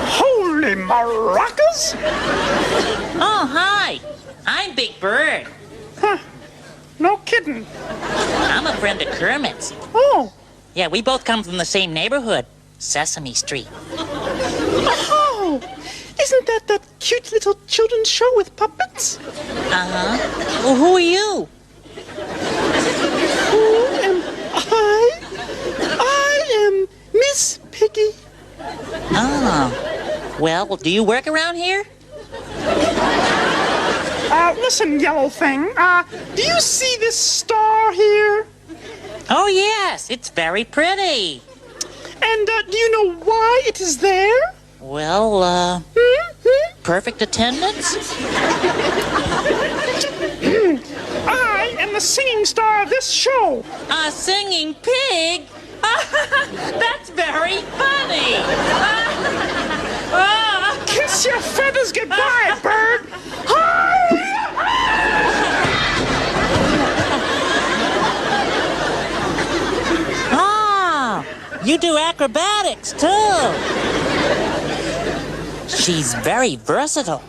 Holy maracas! Oh, hi. I'm Big Bird. Huh. No kidding. I'm a friend of Kermit's. Oh. Yeah, we both come from the same neighborhood, Sesame Street. Oh! Isn't that cute little children's show with puppets? Uh-huh. Well, who are you? Who am I? I am Miss Piggy. Oh. Well, do you work around here? Listen, yellow thing. Do you see this star here? Oh, yes. It's very pretty. And, do you know why it is there? Well, perfect attendance? I am the singing star of this show. A singing pig? That's very funny. Kiss your feathers goodbye, bird. Ah, you do acrobatics, too. She's very versatile.